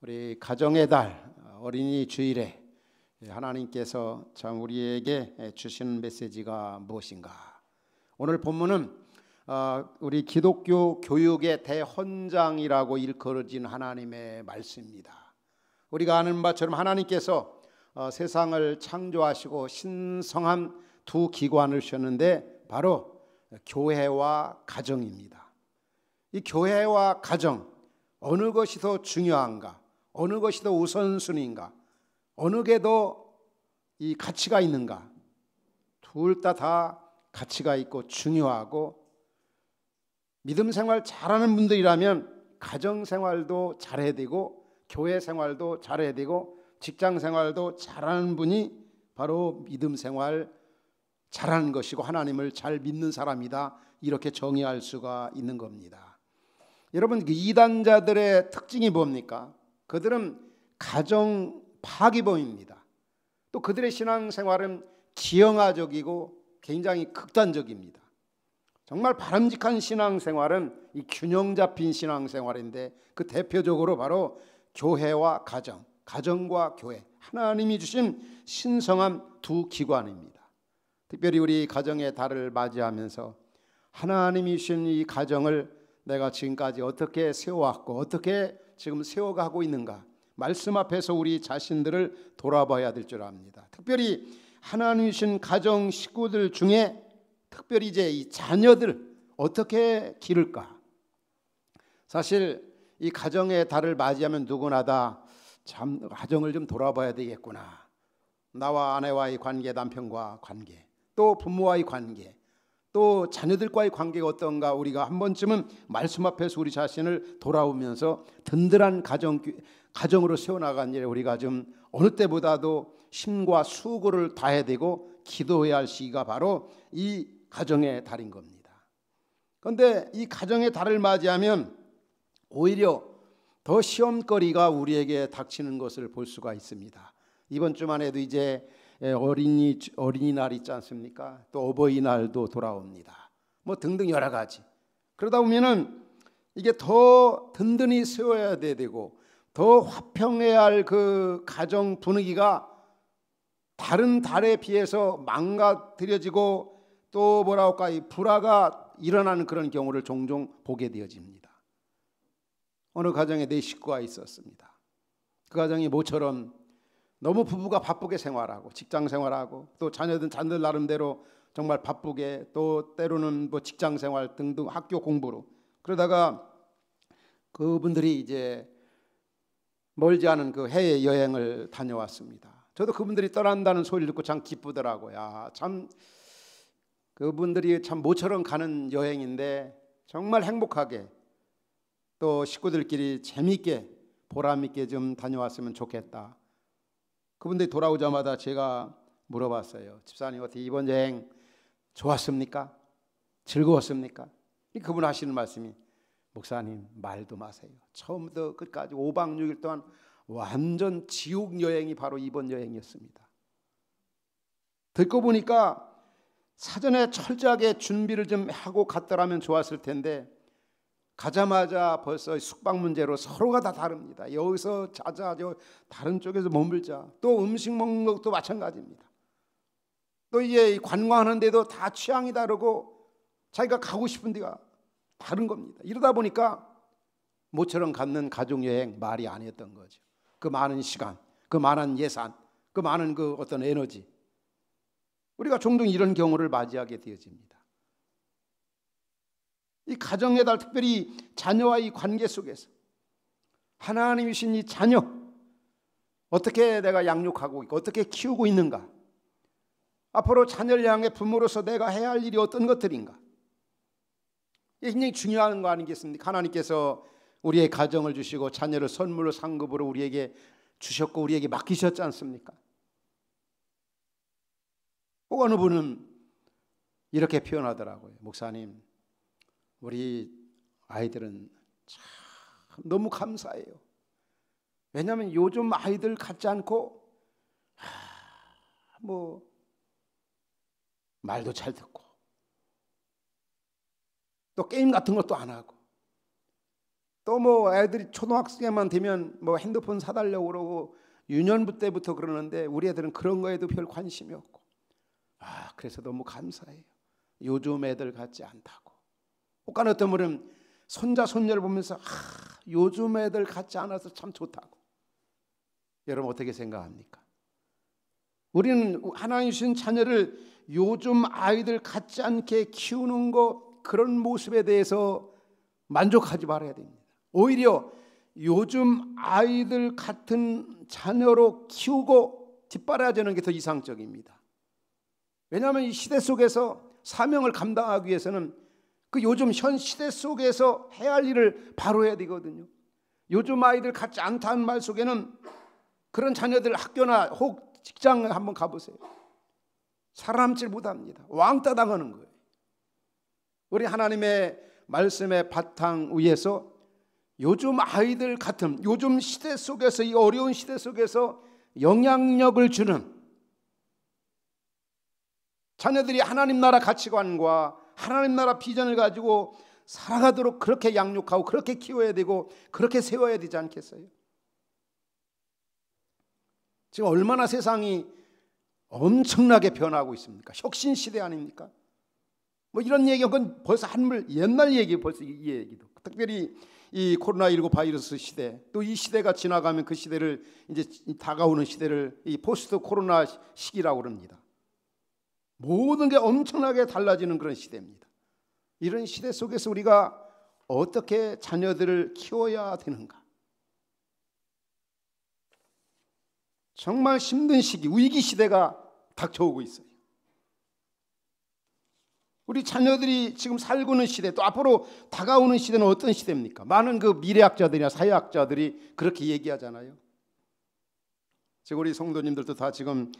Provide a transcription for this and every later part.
우리 가정의 달 어린이 주일에 하나님께서 참 우리에게 주시는 메시지가 무엇인가? 오늘 본문은 우리 기독교 교육의 대헌장이라고 일컬어진 하나님의 말씀입니다. 우리가 아는 바처럼 하나님께서 세상을 창조하시고 신성한 두 기관을 주셨는데 바로 교회와 가정입니다. 이 교회와 가정, 어느 것이 더 중요한가? 어느 것이 더 우선순위인가? 어느 게 더 이 가치가 있는가? 둘 다 가치가 있고 중요하고, 믿음 생활 잘하는 분들이라면 가정 생활도 잘해야 되고 교회 생활도 잘해야 되고 직장 생활도 잘하는 분이 바로 믿음 생활 잘하는 것이고 하나님을 잘 믿는 사람이다, 이렇게 정의할 수가 있는 겁니다. 여러분, 그 이단자들의 특징이 뭡니까? 그들은 가정 파기범입니다. 또 그들의 신앙생활은 기형아적이고 굉장히 극단적입니다. 정말 바람직한 신앙생활은 이 균형 잡힌 신앙생활인데 그 대표적으로 바로 교회와 가정, 가정과 교회, 하나님이 주신 신성한 두 기관입니다. 특별히 우리 가정의 달을 맞이하면서 하나님이 주신 이 가정을 내가 지금까지 어떻게 세워왔고 어떻게 지금 세워가고 있는가, 말씀 앞에서 우리 자신들을 돌아봐야 될 줄 압니다. 특별히 하나님이 주신 가정 식구들 중에 특별히 이제 이 자녀들 어떻게 기를까? 사실 이 가정의 달을 맞이하면 누구나 다 참 가정을 좀 돌아봐야 되겠구나. 나와 아내와의 관계, 남편과 관계, 또 부모와의 관계, 또 자녀들과의 관계가 어떤가, 우리가 한 번쯤은 말씀 앞에서 우리 자신을 돌아오면서 든든한 가정으로 세워나간 일에 우리가 좀 어느 때보다도 힘과 수고를 다해야 되고 기도해야 할 시기가 바로 이 가정의 달인 겁니다. 그런데 이 가정의 달을 맞이하면 오히려 더 시험거리가 우리에게 닥치는 것을 볼 수가 있습니다. 이번 주만 해도 이제 어린이날 있지 않습니까? 또 어버이날도 돌아옵니다. 뭐 등등 여러 가지. 그러다 보면은 이게 더 든든히 세워야 되고 더 화평해야 할 그 가정 분위기가 다른 달에 비해서 망가뜨려지고 또 뭐라 할까, 이 불화가 일어나는 그런 경우를 종종 보게 되어집니다. 어느 가정에 4식구가 있었습니다. 그 가정이 모처럼 너무 부부가 바쁘게 생활하고 직장 생활하고 또 자녀들 나름대로 정말 바쁘게, 또 때로는 뭐 직장 생활 등등 학교 공부로 그러다가 그분들이 이제 멀지 않은 그 해외 여행을 다녀왔습니다. 저도 그분들이 떠난다는 소리를 듣고 참 기쁘더라고요. 참 그분들이 참 모처럼 가는 여행인데 정말 행복하게 또 식구들끼리 재미있게 보람있게 좀 다녀왔으면 좋겠다. 그분들이 돌아오자마자 제가 물어봤어요. 집사님, 어떻게 이번 여행 좋았습니까? 즐거웠습니까? 그분 하시는 말씀이, 목사님 말도 마세요. 처음부터 끝까지 5박 6일 동안 완전 지옥 여행이 바로 이번 여행이었습니다. 듣고 보니까 사전에 철저하게 준비를 좀 하고 갔더라면 좋았을 텐데 가자마자 벌써 숙박 문제로 서로가 다 다릅니다. 여기서 자자, 다른 쪽에서 머물자. 또 음식 먹는 것도 마찬가지입니다. 또 이제 관광하는데도 다 취향이 다르고 자기가 가고 싶은 데가 다른 겁니다. 이러다 보니까 모처럼 갖는 가족여행 말이 아니었던 거죠. 그 많은 시간, 그 많은 예산, 그 많은 그 어떤 에너지, 우리가 종종 이런 경우를 맞이하게 되어집니다. 이 가정의 달, 특별히 자녀와의 관계 속에서 하나님이 주신 이 자녀 어떻게 내가 양육하고 있고 어떻게 키우고 있는가, 앞으로 자녀를 향해 부모로서 내가 해야 할 일이 어떤 것들인가, 이게 굉장히 중요한 거 아니겠습니까? 하나님께서 우리의 가정을 주시고 자녀를 선물로 상급으로 우리에게 주셨고 우리에게 맡기셨지 않습니까? 꼭 어느 분은 이렇게 표현하더라고요. 목사님, 우리 아이들은 참 너무 감사해요. 왜냐하면 요즘 아이들 같지 않고 뭐 말도 잘 듣고 또 게임 같은 것도 안 하고 또 뭐 애들이 초등학생만 되면 뭐 핸드폰 사달라고 그러고 유년부 때부터 그러는데 우리 애들은 그런 거에도 별 관심이 없고, 그래서 너무 감사해요. 요즘 애들 같지 않다고. 혹은 어떤 분은 손자 손녀를 보면서 요즘 애들 같지 않아서 참 좋다고. 여러분 어떻게 생각합니까? 우리는 하나님 주신 자녀를 요즘 아이들 같지 않게 키우는 것, 그런 모습에 대해서 만족하지 말아야 됩니다. 오히려 요즘 아이들 같은 자녀로 키우고 뒷바라지는 게 더 이상적입니다. 왜냐하면 이 시대 속에서 사명을 감당하기 위해서는 그 요즘 현 시대 속에서 해야 할 일을 바로 해야 되거든요. 요즘 아이들 같지 않다는 말 속에는 그런 자녀들 학교나 혹 직장에 한번 가보세요. 살아남질 못합니다. 왕따 당하는 거예요. 우리 하나님의 말씀의 바탕 위에서 요즘 아이들 같은, 요즘 시대 속에서, 이 어려운 시대 속에서 영향력을 주는 자녀들이 하나님 나라 가치관과 하나님 나라 비전을 가지고 살아가도록 그렇게 양육하고 그렇게 키워야 되고 그렇게 세워야 되지 않겠어요? 지금 얼마나 세상이 엄청나게 변하고 있습니까? 혁신 시대 아닙니까? 뭐 이런 얘기가 그건 벌써 한물 옛날 얘기, 벌써 이 얘기도. 특별히 이 코로나19 바이러스 시대, 또 이 시대가 지나가면 그 시대를, 이제 다가오는 시대를 이 포스트 코로나 시기라고 그럽니다. 모든 게 엄청나게 달라지는 그런 시대입니다. 이런 시대 속에서 우리가 어떻게 자녀들을 키워야 되는가? 정말 힘든 시기, 위기 시대가 닥쳐오고 있어요. 우리 자녀들이 지금 살고 있는 시대, 또 앞으로 다가오는 시대는 어떤 시대입니까? 많은 그 미래학자들이나 사회학자들이 그렇게 얘기하잖아요. 지금 우리 성도님들도 다 지금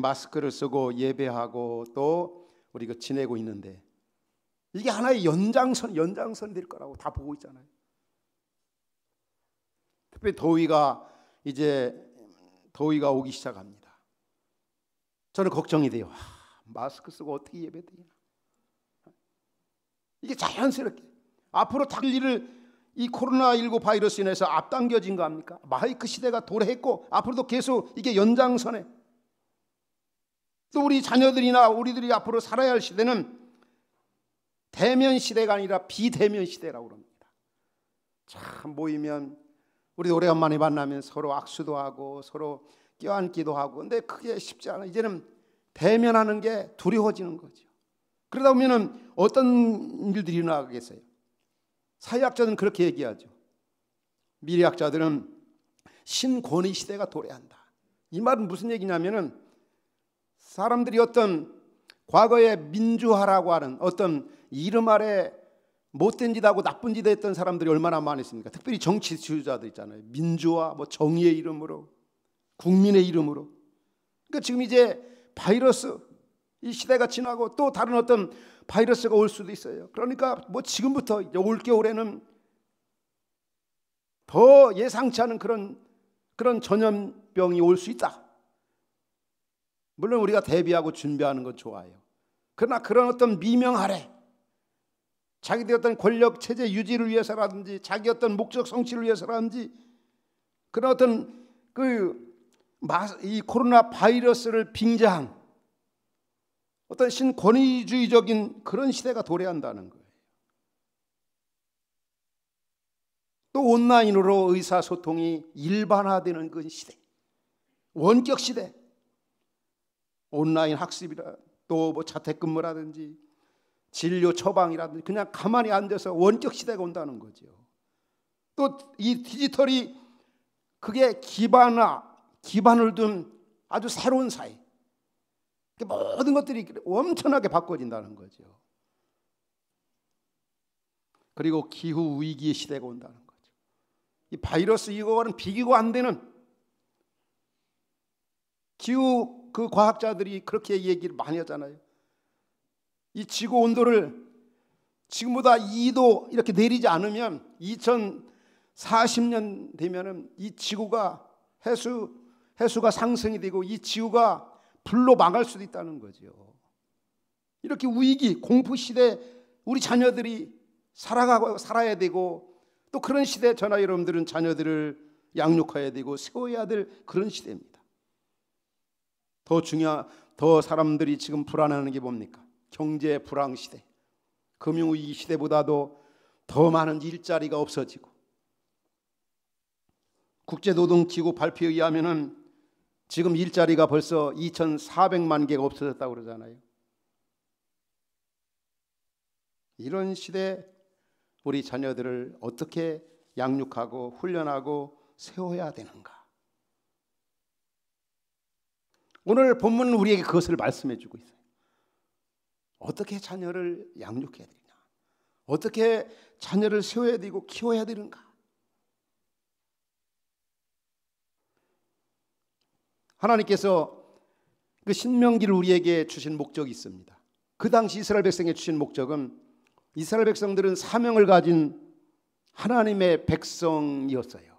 마스크를 쓰고 예배하고 또 우리 그 지내고 있는데, 이게 하나의 연장선이 될 거라고 다 보고 있잖아요. 특별히 더위가 오기 시작합니다. 저는 걱정이 돼요. 마스크 쓰고 어떻게 예배드리나. 이게 자연스럽게 앞으로 닥칠 일을 이 코로나19 바이러스 인해서 앞당겨진 거 아닙니까? 마이크 시대가 도래했고 앞으로도 계속 이게 연장선에, 또 우리 자녀들이나 우리들이 앞으로 살아야 할 시대는 대면 시대가 아니라 비대면 시대라고 합니다. 참 모이면 우리 오래간만에 만나면 서로 악수도 하고 서로 껴안기도 하고, 근데 그게 쉽지 않아. 이제는 대면하는 게 두려워지는 거죠. 그러다 보면은 어떤 일들이 일어나겠어요? 사회학자들은 그렇게 얘기하죠. 미래학자들은 신권위 시대가 도래한다. 이 말은 무슨 얘기냐면은 사람들이 어떤 과거에 민주화라고 하는 어떤 이름 아래 못된 짓하고 나쁜 짓 했던 사람들이 얼마나 많았습니까? 특별히 정치 지도자들 있잖아요. 민주화, 뭐 정의의 이름으로, 국민의 이름으로. 그러니까 지금 이제 바이러스, 이 시대가 지나고 또 다른 어떤 바이러스가 올 수도 있어요. 그러니까 뭐 지금부터 이제 올 겨울에는 더 예상치 않은 그런 전염병이 올 수 있다. 물론 우리가 대비하고 준비하는 건 좋아요. 그러나 그런 어떤 미명 아래 자기들의 어떤 권력 체제 유지를 위해서라든지 자기 어떤 목적 성취를 위해서라든지 그런 어떤 이 코로나 바이러스를 빙자한 어떤 신권위주의적인 그런 시대가 도래한다는 거예요. 또 온라인으로 의사소통이 일반화되는 그 시대, 원격 시대, 온라인 학습이라 또 뭐 자택근무라든지 진료 처방이라든지 그냥 가만히 앉아서 원격 시대가 온다는 거죠. 또 이 디지털이 그게 기반을 둔 아주 새로운 사회, 모든 것들이 엄청나게 바꿔진다는 거죠. 그리고 기후 위기의 시대가 온다는 거죠. 이 바이러스 이거와는 비교가 안 되는, 기후 그 과학자들이 그렇게 얘기를 많이 하잖아요. 이 지구 온도를 지금보다 2도 이렇게 내리지 않으면 2040년 되면은 이 지구가 해수가 상승이 되고 이 지구가 불로 망할 수도 있다는 거죠. 이렇게 위기, 공포 시대 우리 자녀들이 살아야 되고 또 그런 시대 저나 여러분들은 자녀들을 양육해야 되고 세워야 될 그런 시대입니다. 더 사람들이 지금 불안해하는 게 뭡니까? 경제 불황 시대, 금융위기 시대보다도 더 많은 일자리가 없어지고, 국제노동기구 발표에 의하면은 지금 일자리가 벌써 2,400만 개가 없어졌다고 그러잖아요. 이런 시대 우리 자녀들을 어떻게 양육하고 훈련하고 세워야 되는가? 오늘 본문은 우리에게 그것을 말씀해 주고 있어요. 어떻게 자녀를 양육해야 되냐? 어떻게 자녀를 세워야 되고 키워야 되는가? 하나님께서 그 신명기를 우리에게 주신 목적이 있습니다. 그 당시 이스라엘 백성에 주신 목적은 이스라엘 백성들은 사명을 가진 하나님의 백성이었어요.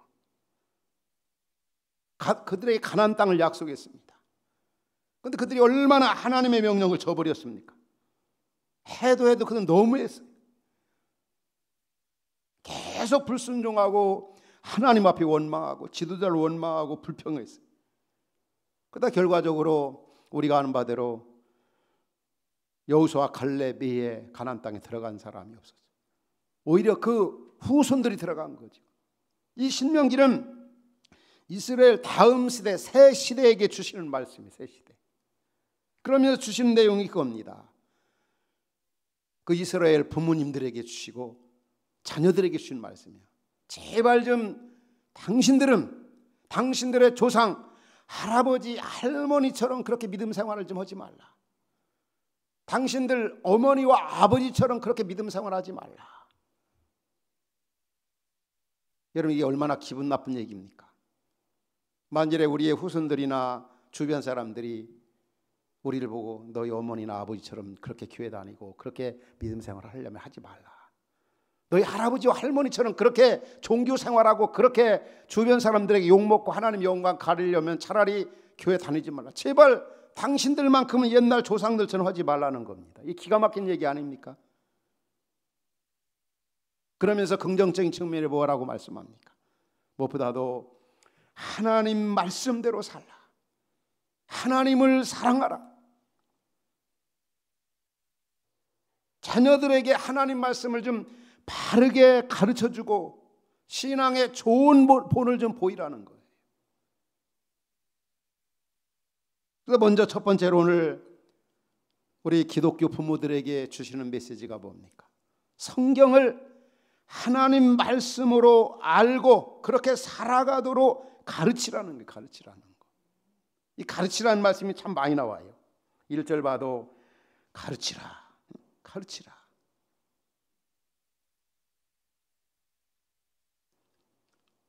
그들에게 가나안 땅을 약속했습니다. 그런데 그들이 얼마나 하나님의 명령을 저버렸습니까? 해도 그들은 너무했어요. 계속 불순종하고 하나님 앞에 원망하고 지도자를 원망하고 불평했어요. 그러다 결과적으로 우리가 아는 바대로 여호수아 갈렙의 가나안 땅에 들어간 사람이 없었어요. 오히려 그 후손들이 들어간 거죠. 이 신명기는 이스라엘 다음 시대 새 시대에게 주시는 말씀이에요. 새 시대. 그러면서 주시는 내용이 그겁니다. 그 이스라엘 부모님들에게 주시고 자녀들에게 주신 말씀이에요. 제발 좀 당신들의 조상 할아버지 할머니처럼 그렇게 믿음 생활을 좀 하지 말라. 당신들 어머니와 아버지처럼 그렇게 믿음 생활하지 말라. 여러분, 이게 얼마나 기분 나쁜 얘기입니까? 만일에 우리의 후손들이나 주변 사람들이 우리를 보고 너희 어머니나 아버지처럼 그렇게 교회 다니고 그렇게 믿음 생활을 하려면 하지 말라. 너희 할아버지와 할머니처럼 그렇게 종교 생활하고 그렇게 주변 사람들에게 욕먹고 하나님 영광 가리려면 차라리 교회 다니지 말라. 제발 당신들만큼은 옛날 조상들처럼 하지 말라는 겁니다. 이 기가 막힌 얘기 아닙니까? 그러면서 긍정적인 측면에 뭐라고 말씀합니까? 무엇보다도 하나님 말씀대로 살라. 하나님을 사랑하라. 자녀들에게 하나님 말씀을 좀 바르게 가르쳐주고 신앙의 좋은 본을 좀 보이라는 거예요. 그래서 먼저 첫 번째로 오늘 우리 기독교 부모들에게 주시는 메시지가 뭡니까? 성경을 하나님 말씀으로 알고 그렇게 살아가도록 가르치라는 거예요. 가르치라는 거. 이 가르치라는 말씀이 참 많이 나와요. 1절 봐도 가르치라.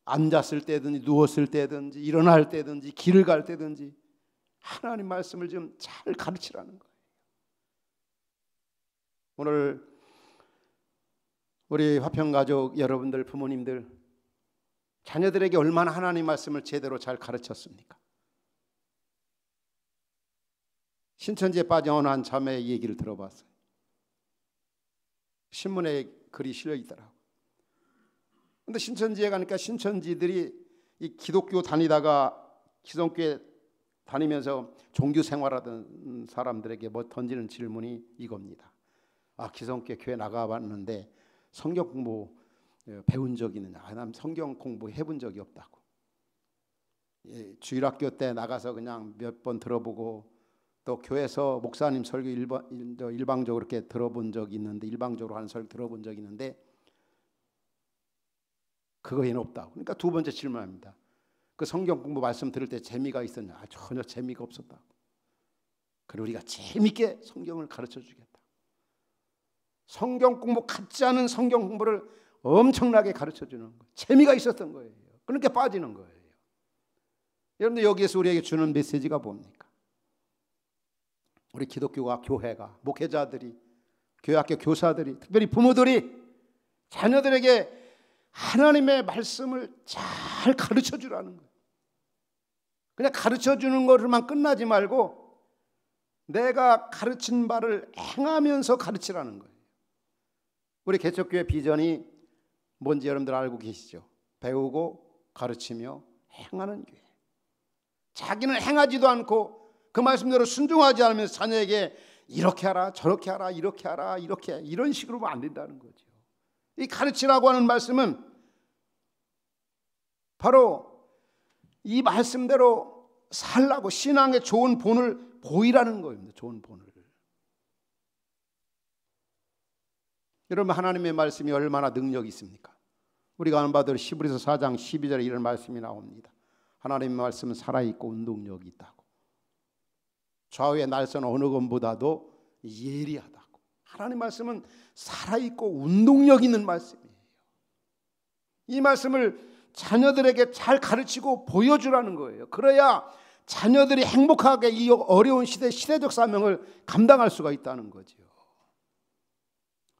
앉았을 때든지 누웠을 때든지 일어날 때든지 길을 갈 때든지 하나님 말씀을 좀 잘 가르치라는 거예요. 오늘 우리 화평가족 여러분들, 부모님들, 자녀들에게 얼마나 하나님 말씀을 제대로 잘 가르쳤습니까? 신천지에 빠져온 한 자매의 얘기를 들어봤어요. 신문에 글이 실려 있더라고요. 근데 신천지에 가니까 신천지들이 이 기독교 다니다가 기성교회 다니면서 종교 생활하던 사람들에게 뭐 던지는 질문이 이겁니다. 기성교회 교회 나가봤는데 성경 공부 배운 적이 있느냐? 난 성경 공부 해본 적이 없다고. 주일학교 때 나가서 그냥 몇 번 들어보고 또 교회에서 목사님 설교 일방적으로 이렇게 들어본 적이 있는데 일방적으로 하는 설교 들어본 적이 있는데 그거 외에는 없다고. 그러니까 두 번째 질문합니다. 그 성경 공부 말씀 들을 때 재미가 있었냐? 전혀 재미가 없었다고. 그리고 우리가 재미있게 성경을 가르쳐 주겠다. 성경 공부 같지 않은 성경 공부를 엄청나게 가르쳐 주는 거예요. 재미가 있었던 거예요. 그러니까 빠지는 거예요. 여러분들 여기에서 우리에게 주는 메시지가 뭡니까? 우리 기독교가 교회가 목회자들이 교회학교 교사들이 특별히 부모들이 자녀들에게 하나님의 말씀을 잘 가르쳐 주라는 거예요. 그냥 가르쳐 주는 것으로만 끝나지 말고 내가 가르친 바를 행하면서 가르치라는 거예요. 우리 개척교회 비전이 뭔지 여러분들 알고 계시죠? 배우고 가르치며 행하는 교회. 자기는 행하지도 않고 그 말씀대로 순종하지 않으면서 자녀에게 이렇게 하라 저렇게 하라 이렇게 하라 이렇게 이런 식으로 하면 안 된다는 거죠. 이 가르치라고 하는 말씀은 바로 이 말씀대로 살라고 신앙의 좋은 본을 보이라는 거입니다. 좋은 본을. 여러분, 하나님의 말씀이 얼마나 능력이 있습니까? 우리가 아는 바대로 히브리서 4장 12절에 이런 말씀이 나옵니다. 하나님의 말씀은 살아있고 운동력이 있다고. 좌우의 날선 어느 것보다도 예리하다고. 하나님의 말씀은 살아있고 운동력 있는 말씀이에요. 이 말씀을 자녀들에게 잘 가르치고 보여주라는 거예요. 그래야 자녀들이 행복하게 이 어려운 시대적 사명을 감당할 수가 있다는 거죠.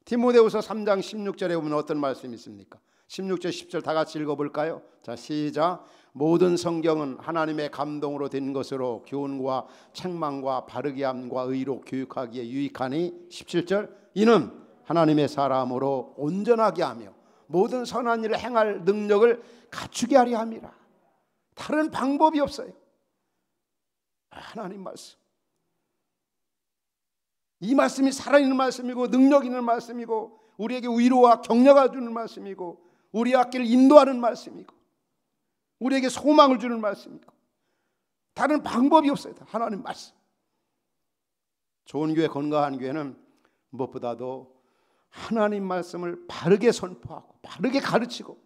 디모데후서 3장 16절에 보면 어떤 말씀이 있습니까? 16절 10절 다 같이 읽어볼까요? 자, 시작. 모든 성경은 하나님의 감동으로 된 것으로 교훈과 책망과 바르게 함과 의로 교육하기에 유익하니 17절 이는 하나님의 사람으로 온전하게 하며 모든 선한 일을 행할 능력을 갖추게 하려 함이라. 다른 방법이 없어요. 하나님 말씀. 이 말씀이 살아있는 말씀이고 능력 있는 말씀이고 우리에게 위로와 격려가 주는 말씀이고 우리 앞길을 인도하는 말씀이고 우리에게 소망을 주는 말씀이고 다른 방법이 없어요. 하나님 말씀. 좋은 교회, 건강한 교회는 무엇보다도 하나님 말씀을 바르게 선포하고 바르게 가르치고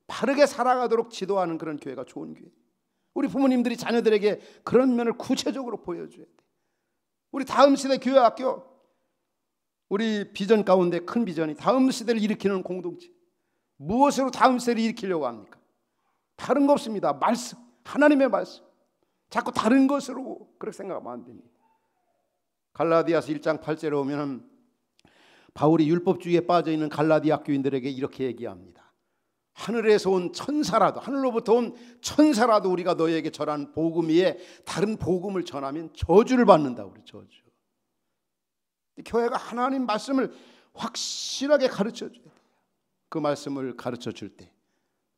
바르게 살아가도록 지도하는 그런 교회가 좋은 교회. 우리 부모님들이 자녀들에게 그런 면을 구체적으로 보여줘야 돼. 우리 다음 시대 교회 학교, 우리 비전 가운데 큰 비전이 다음 시대를 일으키는 공동체. 무엇으로 다음 시대를 일으키려고 합니까? 다른 거 없습니다. 말씀, 하나님의 말씀. 자꾸 다른 것으로 그렇게 생각하면 안 됩니다. 갈라디아서 1장 8절에 오면 바울이 율법주의에 빠져있는 갈라디아 학교인들에게 이렇게 얘기합니다. 하늘에서 온 천사라도, 하늘로부터 온 천사라도 우리가 너희에게 전한 복음 위에 다른 복음을 전하면 저주를 받는다. 우리 저주. 교회가 하나님 말씀을 확실하게 가르쳐줘야 돼요. 그 말씀을 가르쳐줄 때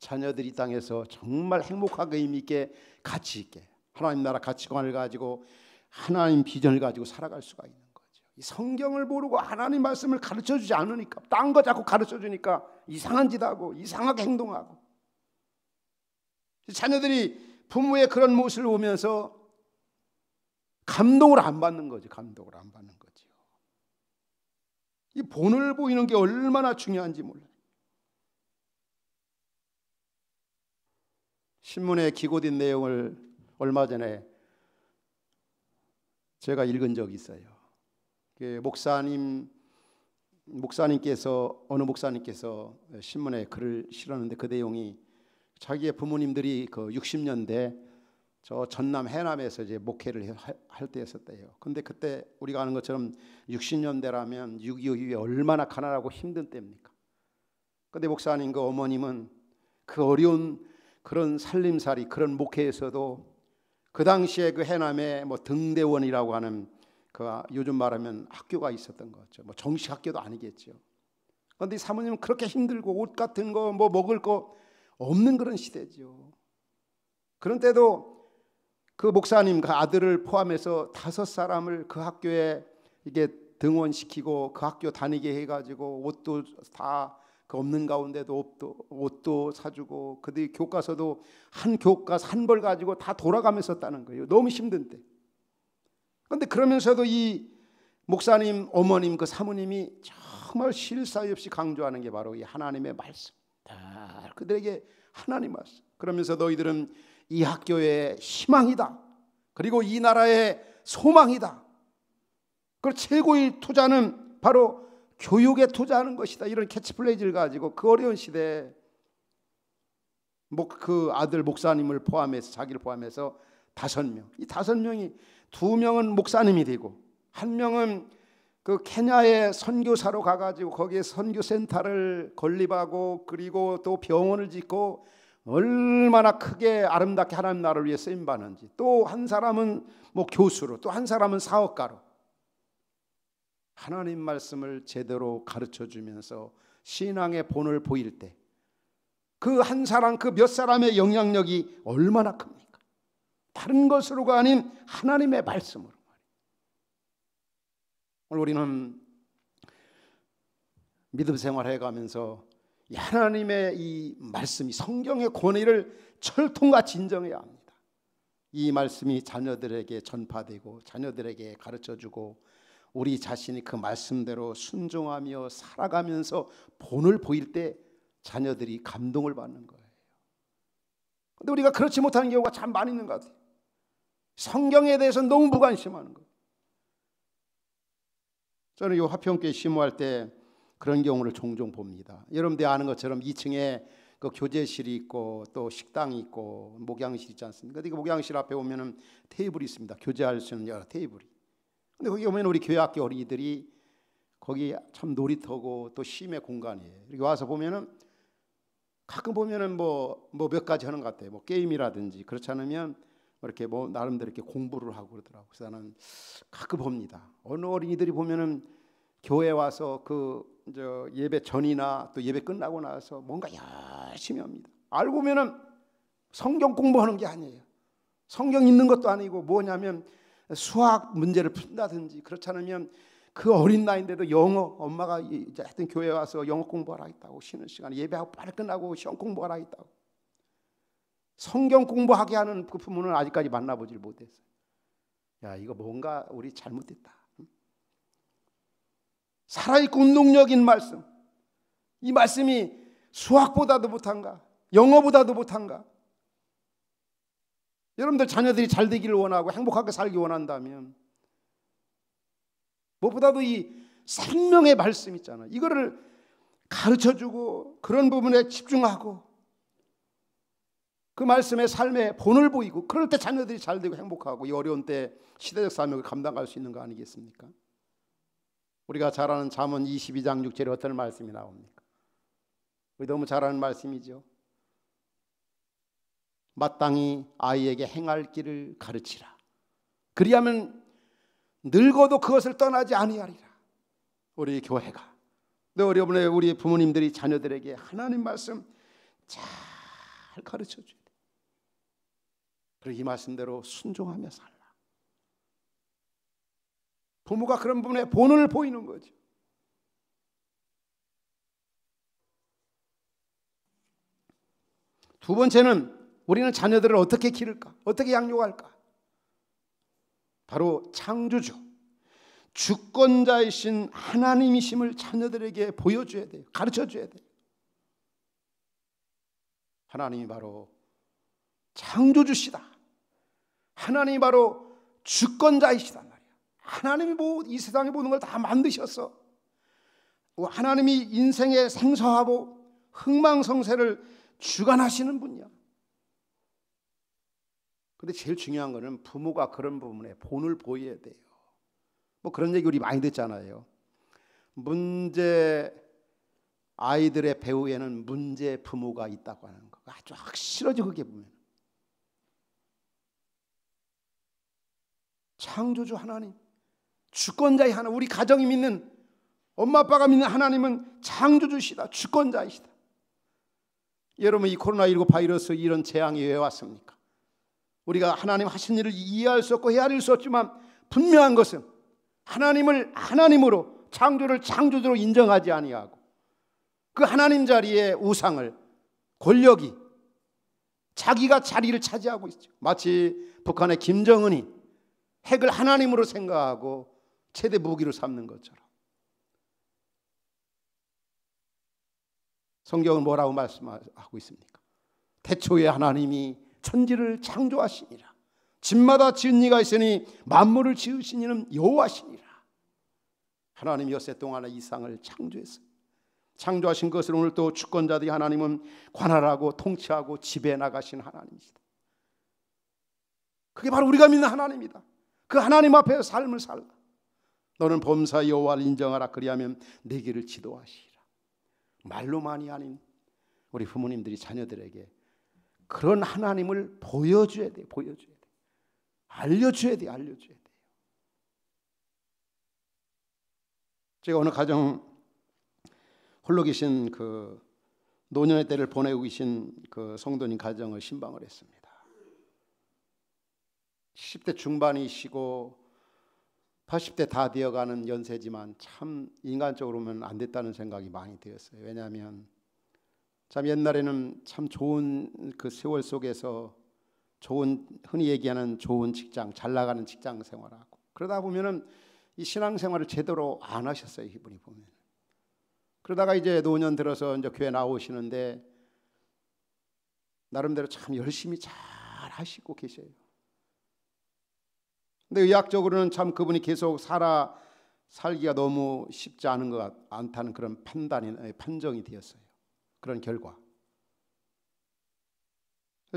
자녀들이 이 땅에서 정말 행복하게 의미 있게 가치 있게 하나님 나라 가치관을 가지고 하나님 비전을 가지고 살아갈 수가 있는 거죠. 이 성경을 모르고 하나님 말씀을 가르쳐주지 않으니까 딴 거 자꾸 가르쳐주니까 이상한 짓 하고 이상하게 행동하고 자녀들이 부모의 그런 모습을 보면서 감동을 안 받는 거죠. 감동을 안 받는 거죠. 이 본을 보이는 게 얼마나 중요한지 몰라요. 신문에 기고된 내용을 얼마 전에 제가 읽은 적이 있어요. 목사님께서 어느 목사님께서 신문에 글을 실었는데 그 내용이 자기의 부모님들이 그 60년대 저 전남 해남에서 이제 목회를 할 때였었대요. 근데 그때 우리가 아는 것처럼 60년대라면 6.25 이후에 얼마나 가난하고 힘든 때입니까? 근데 목사님 그 어머님은 그 어려운 그런 살림살이 그런 목회에서도 그 당시에 그 해남에 뭐 등대원이라고 하는 그 요즘 말하면 학교가 있었던 거죠. 뭐 정식 학교도 아니겠죠. 그런데 사모님은 그렇게 힘들고 옷 같은 거 뭐 먹을 거 없는 그런 시대죠. 그런 때도 그 목사님 그 아들을 포함해서 5사람을 그 학교에 이게 등원시키고 그 학교 다니게 해가지고 옷도 다 그 없는 가운데도 옷도 사주고 그들이 교과서도 한 교과서 한 벌 가지고 다 돌아가면서 썼다는 거예요. 너무 힘든 때. 그런데 그러면서도 이 목사님 어머님 그 사모님이 정말 쉴 사이 없이 강조하는 게 바로 이 하나님의 말씀. 다 그들에게 하나님 말씀. 그러면서 너희들은 이 학교의 희망이다. 그리고 이 나라의 소망이다. 그 최고의 투자는 바로 교육에 투자하는 것이다. 이런 캐치플레이즈를 가지고 그 어려운 시대에 그 아들 목사님을 포함해서 자기를 포함해서 5명. 이 5명이 2명은 목사님이 되고 1명은 그 케냐의 선교사로 가가지고 거기에 선교센터를 건립하고 그리고 또 병원을 짓고 얼마나 크게 아름답게 하나님 나라를 위해 쓰임 받는지. 또 한 사람은 뭐 교수로, 또 한 사람은 사업가로 하나님 말씀을 제대로 가르쳐 주면서 신앙의 본을 보일 때 그 한 사람, 그 몇 사람의 영향력이 얼마나 큽니까? 다른 것으로가 아닌 하나님의 말씀으로. 오늘 우리는 믿음 생활해 가면서 하나님의 이 말씀이, 성경의 권위를 철통같이 인정해야 합니다. 이 말씀이 자녀들에게 전파되고 자녀들에게 가르쳐주고 우리 자신이 그 말씀대로 순종하며 살아가면서 본을 보일 때 자녀들이 감동을 받는 거예요. 그런데 우리가 그렇지 못하는 경우가 참 많이 있는 것 같아요. 성경에 대해서 너무 무관심하는 거예요. 저는 이 화평교회 심호할 때 그런 경우를 종종 봅니다. 여러분들이 아는 것처럼 2층에 그 교제실이 있고 또 식당이 있고 목양실 있지 않습니까? 근데 그 목양실 앞에 보면은 테이블이 있습니다. 교제할 수 있는 여러 테이블이. 근데 거기 보면 우리 교회 학교 어린이들이 거기 참 놀이터고 또 쉼의 공간이에요. 이렇게 와서 보면은 가끔 보면은 뭐 몇 가지 하는 것 같아요. 뭐 게임이라든지 그렇지 않으면 이렇게 뭐 나름대로 이렇게 공부를 하고 그러더라고요. 그래서 나는 가끔 봅니다. 어느 어린이들이 보면은 교회 와서 그 예배 전이나 또 예배 끝나고 나서 뭔가 열심히 합니다. 알고 보면은 성경 공부하는 게 아니에요. 성경 읽는 것도 아니고 뭐냐면 수학 문제를 푼다든지 그렇지 않으면 그 어린 나이인데도 영어, 엄마가 이제 하여튼 교회 와서 영어 공부하라 했다고, 쉬는 시간에 예배하고 빨리 끝나고 시험 공부하라 했다고. 성경 공부하게 하는 그 부모는 아직까지 만나보질 못했어요. 야, 이거 뭔가 우리 잘못됐다. 살아있고 운동력인 말씀, 이 말씀이 수학보다도 못한가? 영어보다도 못한가? 여러분들 자녀들이 잘 되기를 원하고 행복하게 살기 원한다면 무엇보다도 이 생명의 말씀 있잖아요. 이거를 가르쳐주고 그런 부분에 집중하고 그 말씀의 삶에 본을 보이고 그럴 때 자녀들이 잘 되고 행복하고 이 어려운 때 시대적 사명을 감당할 수 있는 거 아니겠습니까? 우리가 잘 아는 잠언 22장 6절에 어떤 말씀이 나옵니까? 우리 너무 잘 아는 말씀이죠. 마땅히 아이에게 행할 길을 가르치라. 그리하면 늙어도 그것을 떠나지 아니하리라. 우리 교회가, 여러분의 우리 부모님들이 자녀들에게 하나님 말씀 잘 가르쳐 줘야 돼. 그리고 이 말씀대로 순종하며 살라. 부모가 그런 부분에 본을 보이는 거죠. 두 번째는 우리는 자녀들을 어떻게 기를까? 어떻게 양육할까? 바로 창조주, 주권자이신 하나님이심을 자녀들에게 보여줘야 돼요. 가르쳐줘야 돼요. 하나님이 바로 창조주시다. 하나님이 바로 주권자이시단 말이야. 하나님이 이 세상에 모든 걸 다 만드셨어. 하나님이 인생의 생사하고 흥망성쇠를 주관하시는 분이야. 근데 제일 중요한 거는 부모가 그런 부분에 본을 보여야 돼요. 뭐 그런 얘기 우리 많이 듣잖아요. 문제 아이들의 배후에는 문제 부모가 있다고 하는 거 아주 확실하죠. 그게 보면 창조주 하나님, 주권자의 하나님, 우리 가정이 믿는 엄마 아빠가 믿는 하나님은 창조주시다. 주권자이시다. 여러분, 이 코로나19 바이러스 이런 재앙이 왜 왔습니까? 우리가 하나님 하신 일을 이해할 수 없고 헤아릴 수 없지만 분명한 것은 하나님을 하나님으로, 창조를 창조주로 인정하지 아니하고 그 하나님 자리에 우상을, 권력이 자기가 자리를 차지하고 있죠. 마치 북한의 김정은이 핵을 하나님으로 생각하고 최대 무기로 삼는 것처럼. 성경은 뭐라고 말씀하고 있습니까? 태초에 하나님이 천지를 창조하시니라. 집마다 지은 이가 있으니 만물을 지으신 이는 여호와시니라. 하나님이 엿새 동안에 이 세상을 창조했어요. 창조하신 것을 오늘 또 주권자들이 하나님은 관할하고 통치하고 지배해 나가신 하나님이시다. 그게 바로 우리가 믿는 하나님이다. 그 하나님 앞에 삶을 살라. 너는 범사 여호와를 인정하라. 그리하면 내 길을 지도하시리라. 말로만이 아닌 우리 부모님들이 자녀들에게 그런 하나님을 보여줘야 돼. 보여줘야 돼. 알려줘야 돼. 알려줘야 돼. 제가 어느 가정 홀로 계신 그 노년의 때를 보내고 계신 그 성도님 가정을 신방을 했습니다. 70대 중반이시고 80대 다 되어가는 연세지만 참 인간적으로 보면 안 됐다는 생각이 많이 들었어요. 왜냐하면 참 옛날에는 참 좋은 그 세월 속에서 좋은, 흔히 얘기하는 좋은 직장, 잘 나가는 직장 생활하고 그러다 보면은 이 신앙생활을 제대로 안 하셨어요. 이분이 보면. 그러다가 이제 노년 들어서 이제 교회 나오시는데 나름대로 참 열심히 잘 하시고 계셔요. 근데 의학적으로는 참 그분이 계속 살기가 너무 쉽지 않은 것 않다는 그런 판정이 되었어요. 그런 결과.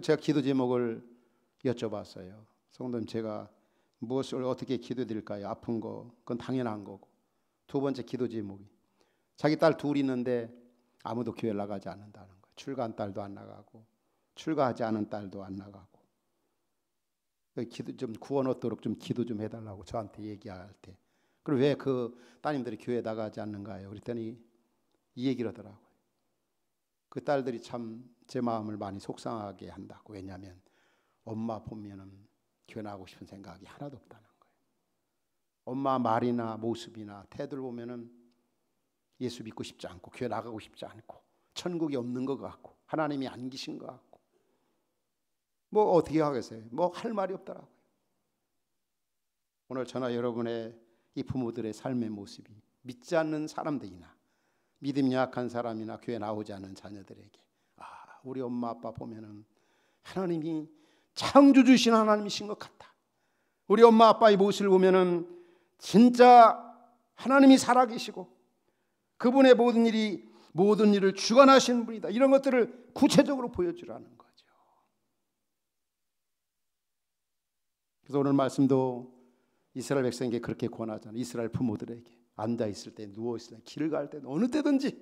제가 기도 제목을 여쭤봤어요. 성도님, 제가 무엇을 어떻게 기도드릴까요? 아픈 거, 그건 당연한 거고. 두 번째 기도 제목이 자기 딸 둘이 있는데 아무도 교회 나가지 않는다는 거예요. 출가한 딸도 안 나가고 출가하지 않은 딸도 안 나가고. 기도 좀 구원 얻도록 좀 기도 좀 해달라고 저한테 얘기할 때, 그리고 왜 그 따님들이 교회 나가지 않는가요? 그랬더니 이 얘기를 하더라고요. 그 딸들이 참 제 마음을 많이 속상하게 한다고. 왜냐하면 엄마 보면은 교회 나가고 싶은 생각이 하나도 없다는 거예요. 엄마 말이나 모습이나 태도를 보면은 예수 믿고 싶지 않고 교회 나가고 싶지 않고 천국이 없는 것 같고 하나님이 안 계신 것 같고 뭐 어떻게 하겠어요? 뭐 할 말이 없더라고요. 오늘 저나 여러분의 이 부모들의 삶의 모습이 믿지 않는 사람들이나 믿음이 약한 사람이나 교회 나오지 않은 자녀들에게 우리 엄마 아빠 보면은 하나님이 창조주신 하나님이신 것 같다. 우리 엄마 아빠의 모습을 보면은 진짜 하나님이 살아계시고 그분의 모든 일을 주관하시는 분이다. 이런 것들을 구체적으로 보여주라는 거죠. 그래서 오늘 말씀도 이스라엘 백성에게 그렇게 권하잖아요. 이스라엘 부모들에게 앉아있을 때, 누워있을 때, 길을 갈 때, 어느 때든지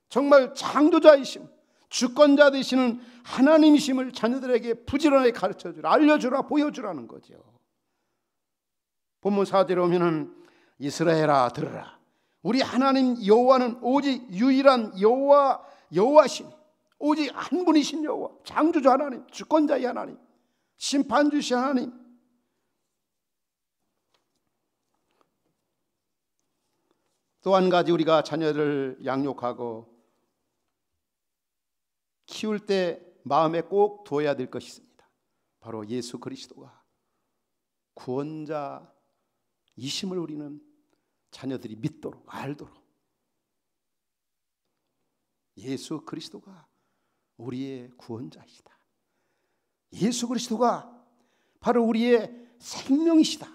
정말 창조자이심, 주권자 되시는 하나님이심을 자녀들에게 부지런하게 가르쳐주라, 알려주라, 보여주라는 거죠. 본문 4절에 오면은 이스라엘아 들으라, 우리 하나님 여호와는 오직 유일한 여호와시니 오직 한 분이신 여호와, 창조주 하나님, 주권자의 하나님, 심판주신 하나님. 또 한 가지 우리가 자녀를 양육하고 키울 때 마음에 꼭 두어야 될 것이 있습니다. 바로 예수 그리스도가 구원자이심을 우리는 자녀들이 믿도록 알도록, 예수 그리스도가 우리의 구원자이시다. 예수 그리스도가 바로 우리의 생명이시다.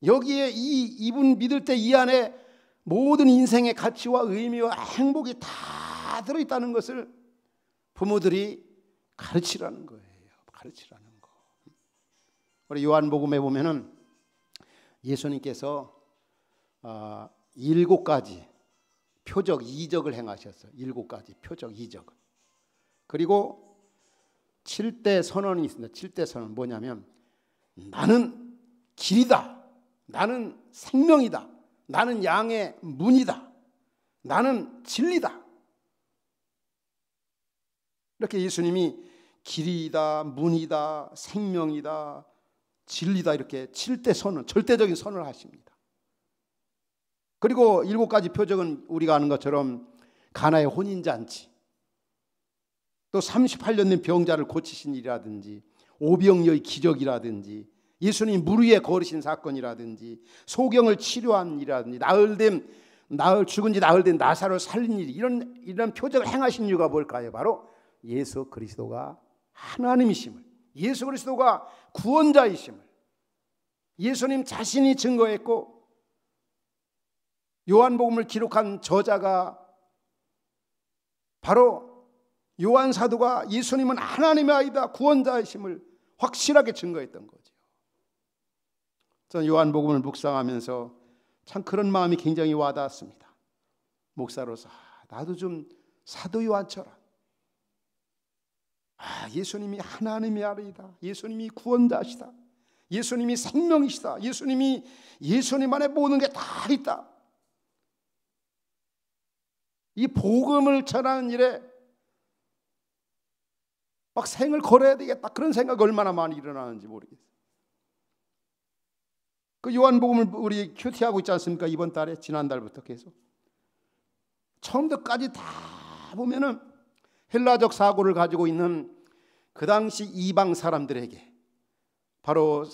여기에 이분 믿을 때 이 안에 모든 인생의 가치와 의미와 행복이 다 들어있다는 것을 부모들이 가르치라는 거예요. 가르치라는 거. 우리 요한복음에 보면은 예수님께서 7가지 표적 이적을 행하셨어요. 7가지 표적 이적을. 그리고 7대 선언이 있습니다. 7대 선언 뭐냐면 나는 길이다. 나는 생명이다. 나는 양의 문이다. 나는 진리다. 이렇게 예수님이 길이다, 문이다, 생명이다, 진리다, 이렇게 7대 선언, 절대적인 선언을 하십니다. 그리고 7가지 표적은 우리가 아는 것처럼 가나의 혼인잔치, 또 38년 된 병자를 고치신 일이라든지, 오병이어의 기적이라든지, 예수님 물 위에 걸으신 사건이라든지, 소경을 치료한 일이라든지, 죽은 지 나흘 된 나사로를 살린 일, 이런 표적을 행하신 이유가 뭘까요? 바로 예수 그리스도가 하나님이심을, 예수 그리스도가 구원자이심을 예수님 자신이 증거했고, 요한복음을 기록한 저자가 바로 요한 사도가 예수님은 하나님의 아이다, 구원자이심을 확실하게 증거했던 거죠. 저는 요한복음을 묵상하면서 참 그런 마음이 굉장히 와닿았습니다. 목사로서 나도 좀 사도 요한처럼 예수님이 하나님의 아들이다, 예수님이 구원자시다, 예수님이 생명이시다, 예수님 안에 모든 게 다 있다, 이 복음을 전하는 일에 막 생을 걸어야 되겠다 그런 생각이 얼마나 많이 일어나는지 모르겠어요. 그 요한복음을 우리 큐티하고 있지 않습니까? 이번 달에 지난달부터 계속 처음부터까지 다 보면은 헬라적 사고를 가지고 있는 그 당시 이방 사람들에게 바로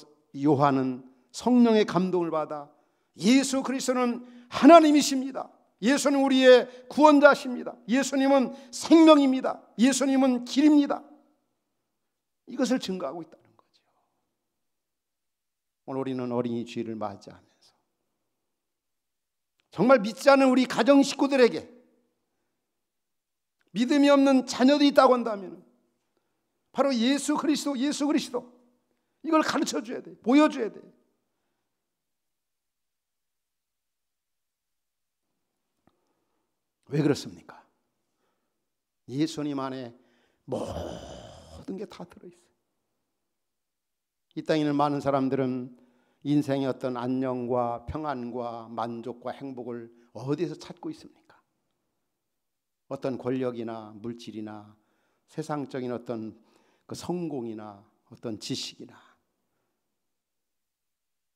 요한은 성령의 감동을 받아 예수 그리스도는 하나님이십니다. 예수는 우리의 구원자십니다. 예수님은 생명입니다. 예수님은 길입니다. 이것을 증거하고 있다는 거죠. 오늘 우리는 어린이 주일을 맞이하면서 정말 믿지 않는 우리 가정 식구들에게 믿음이 없는 자녀도 있다고 한다면 바로 예수 그리스도 이걸 가르쳐줘야 돼. 보여줘야 돼. 왜 그렇습니까? 예수님 안에 모든 게 다 들어있어요. 이 땅에 있는 많은 사람들은 인생의 어떤 안녕과 평안과 만족과 행복을 어디에서 찾고 있습니까? 어떤 권력이나 물질이나 세상적인 어떤 그 성공이나 어떤 지식이나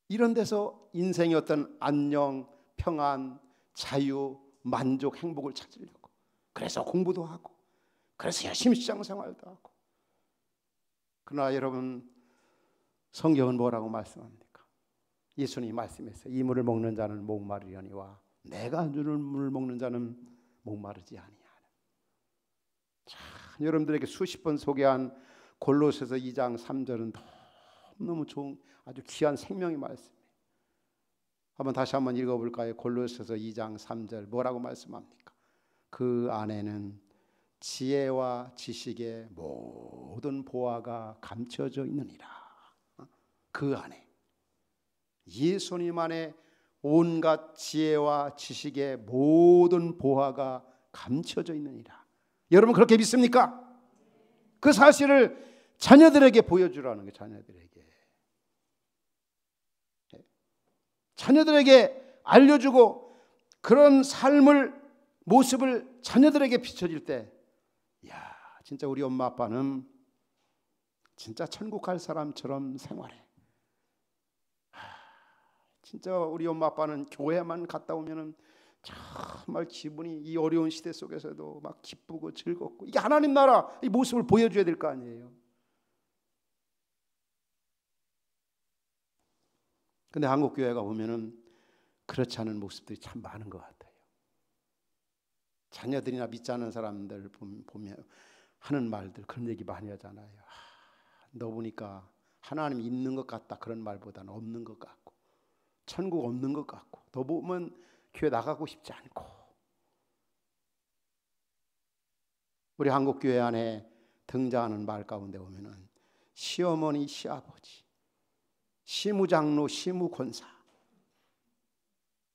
이런 데서 인생의 어떤 안녕, 평안, 자유, 만족, 행복을 찾으려고 그래서 공부도 하고 그래서 열심히 직장생활도 하고 그러나 여러분 성경은 뭐라고 말씀합니까? 예수님이 말씀했어요. 이 물을 먹는 자는 목마르려니와 내가 주는 물을 먹는 자는 목마르지 아니하라. 참, 여러분들에게 수십 번 소개한 골로새서 2장 3절은 너무 좋은 아주 귀한 생명의 말씀이에요. 다시 한번 읽어볼까요? 골로새서 2장 3절 뭐라고 말씀합니까? 그 안에는 지혜와 지식의 모든 보화가 감춰져 있느니라. 그 안에 예수님 안에 온갖 지혜와 지식의 모든 보화가 감춰져 있느니라. 여러분 그렇게 믿습니까? 그 사실을 자녀들에게 보여주라는 거예요. 자녀들에게 알려주고 그런 삶을 모습을 자녀들에게 비춰질 때 야, 진짜 우리 엄마 아빠는 진짜 천국 갈 사람처럼 생활해. 진짜 우리 엄마 아빠는 교회만 갔다 오면은 정말 기분이 이 어려운 시대 속에서도 막 기쁘고 즐겁고 이게 하나님 나라 이 모습을 보여줘야 될 거 아니에요. 근데 한국 교회가 보면은 그렇지 않은 모습들이 참 많은 것 같아요. 자녀들이나 믿지 않는 사람들 보면 하는 말들 그런 얘기 많이 하잖아요. 너 보니까 하나님 있는 것 같다 그런 말보다는 없는 것 같고 천국 없는 것 같고 너 보면 교회 나가고 싶지 않고. 우리 한국 교회 안에 등장하는 말 가운데 보면은 시어머니, 시아버지, 시무장로, 시무권사,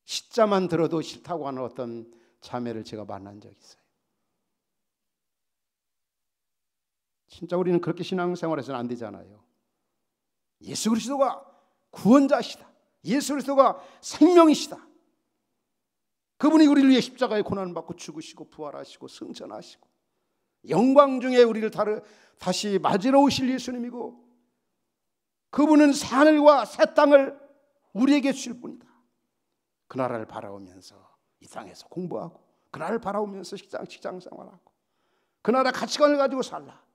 시자만 들어도 싫다고 하는 어떤 자매를 제가 만난 적이 있어요. 진짜 우리는 그렇게 신앙생활해서는 안 되잖아요. 예수 그리스도가 구원자시다. 예수 그리스도가 생명이시다. 그분이 우리를 위해 십자가에 고난을 받고 죽으시고 부활하시고 승천하시고 영광 중에 우리를 다시 맞으러 오실 예수님이고 그분은 새 하늘과 새 땅을 우리에게 주실 분이다. 그 나라를 바라보면서 이 땅에서 공부하고 그 나라를 바라보면서 직장 생활하고 그 나라 가치관을 가지고 살라.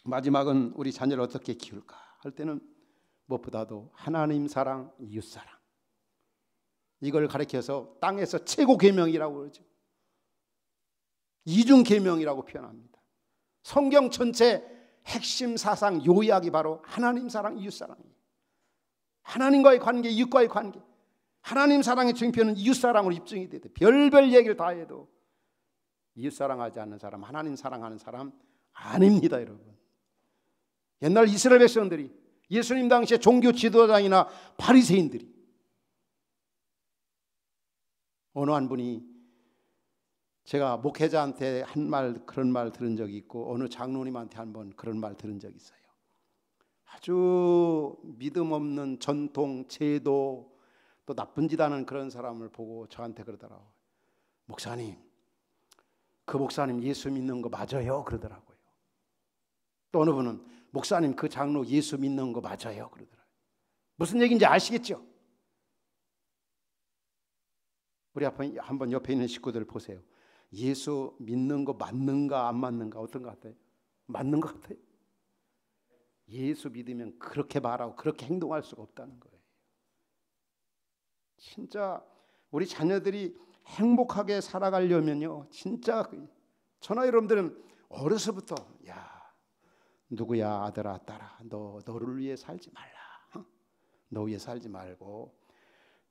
마지막은 우리 자녀를 어떻게 키울까 할 때는 무엇보다도 하나님 사랑, 이웃 사랑 이걸 가르쳐서 땅에서 최고 계명이라고 그러죠. 이중 계명이라고 표현합니다. 성경 전체 핵심 사상 요약이 바로 하나님 사랑, 이웃 사랑이에요. 하나님과의 관계, 이웃과의 관계. 하나님 사랑의 증표는 이웃 사랑으로 입증이 돼요. 별별 얘기를 다 해도 이웃 사랑하지 않는 사람, 하나님 사랑하는 사람 아닙니다, 여러분. 옛날 이스라엘 백성들이 예수님 당시에 종교 지도자이나 바리새인들이 어느 한 분이 제가 목회자한테 그런 말 들은 적이 있고 어느 장로님한테 한번 그런 말 들은 적이 있어요. 아주 믿음 없는 전통, 제도, 또 나쁜 짓 하는 그런 사람을 보고 저한테 그러더라고요. 목사님, 그 목사님 예수 믿는 거 맞아요? 그러더라고요. 또 어느 분은 목사님 그 장로 예수 믿는 거 맞아요? 그러더라고요. 무슨 얘기인지 아시겠죠? 우리 한번 옆에 있는 식구들 보세요. 예수 믿는 거 맞는가 안 맞는가 어떤 것 같아요? 맞는 것 같아요. 예수 믿으면 그렇게 말하고 그렇게 행동할 수가 없다는 거예요. 진짜 우리 자녀들이 행복하게 살아가려면요, 진짜 저나 여러분들은 어려서부터 야, 누구야 아들아 딸아, 너를 위해 살지 말라. 너 위해 살지 말고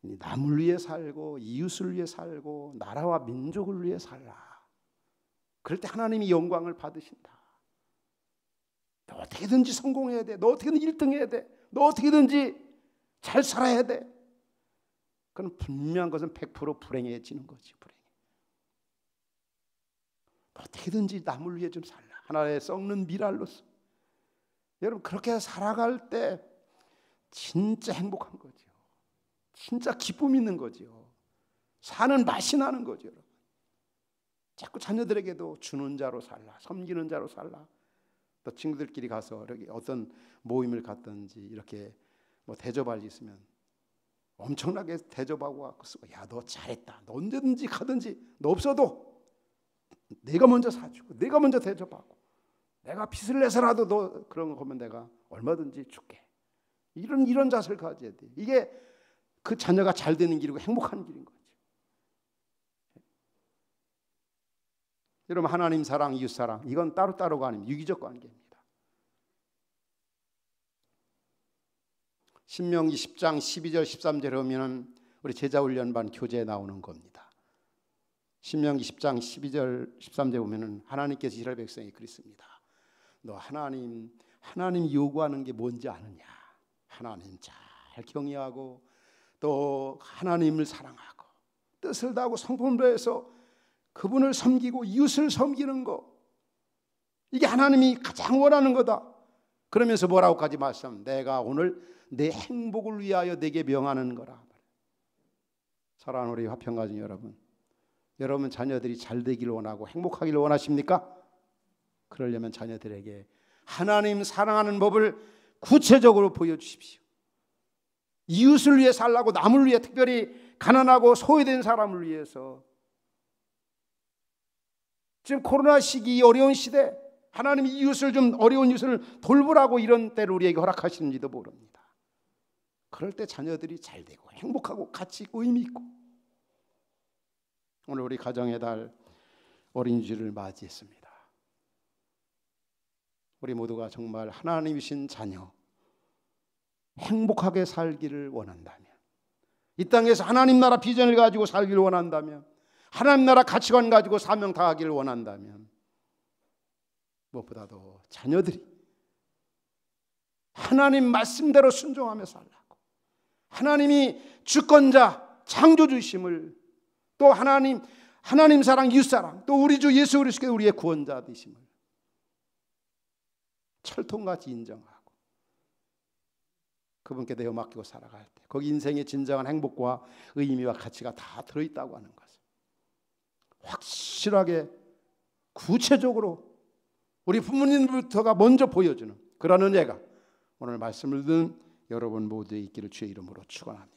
남을 위해 살고 이웃을 위해 살고 나라와 민족을 위해 살라. 그럴 때 하나님이 영광을 받으신다. 너 어떻게든지 성공해야 돼. 너 어떻게든지 1등 해야 돼. 너 어떻게든지 잘 살아야 돼. 그건 분명한 것은 100% 불행해지는 거지. 불행해. 어떻게든지 남을 위해 좀 살라. 하나의 썩는 미랄로서. 여러분 그렇게 살아갈 때 진짜 행복한 거죠. 진짜 기쁨 있는 거죠. 사는 맛이 나는 거죠. 여러분. 자꾸 자녀들에게도 주는 자로 살라. 섬기는 자로 살라. 또 친구들끼리 가서 이렇게 어떤 모임을 갔든지 이렇게 뭐 대접할 일 있으면 엄청나게 대접하고 갖고 쓰고 야, 너 잘했다. 너 언제든지 가든지 너 없어도 내가 먼저 사주고 내가 먼저 대접하고 내가 빚을 내서라도 너 그런 거 보면 내가 얼마든지 줄게. 이런 자세를 가져야 돼. 이게 그 자녀가 잘 되는 길이고 행복한 길인 거죠. 여러분 하나님 사랑, 이웃 사랑 이건 따로따로가 아닙니다. 유기적 관계입니다. 신명기 10장 12절 13절에 보면 우리 제자훈련반 교재에 나오는 겁니다. 신명기 10장 12절 13절에 보면 하나님께서 이스라엘 백성에게 그랬습니다. 너 하나님 요구하는 게 뭔지 아느냐? 하나님 잘 경외하고 또 하나님을 사랑하고 뜻을 다하고 성품을 다해서 그분을 섬기고 이웃을 섬기는 거, 이게 하나님이 가장 원하는 거다. 그러면서 뭐라고까지 말씀? 내가 오늘 내 행복을 위하여 내게 명하는 거라. 사랑하는 우리 화평가정 여러분 자녀들이 잘 되기를 원하고 행복하기를 원하십니까? 그러려면 자녀들에게 하나님 사랑하는 법을 구체적으로 보여주십시오. 이웃을 위해 살라고, 남을 위해, 특별히 가난하고 소외된 사람을 위해서, 지금 코로나 시기 어려운 시대 하나님이 이웃을 좀 어려운 이웃을 돌보라고 이런 때를 우리에게 허락하시는지도 모릅니다. 그럴 때 자녀들이 잘 되고 행복하고 가치 있고 의미 있고. 오늘 우리 가정의 달 어린이주일을 맞이했습니다. 우리 모두가 정말 하나님이신 자녀 행복하게 살기를 원한다면, 이 땅에서 하나님 나라 비전을 가지고 살기를 원한다면, 하나님 나라 가치관 가지고 사명 다하기를 원한다면, 무엇보다도 자녀들이 하나님 말씀대로 순종하며 살라고, 하나님이 주권자 창조주심을, 또 하나님 사랑, 이웃 사랑, 또 우리 주 예수 그리스도의 우리의 구원자 되심을 철통같이 인정하고 그분께 내어 맡기고 살아갈 때 거기 인생의 진정한 행복과 의미와 가치가 다 들어있다고 하는 것을 확실하게 구체적으로 우리 부모님부터가 먼저 보여주는 그런 은혜가 오늘 말씀을 듣는 여러분 모두에 있기를 주의 이름으로 축원합니다.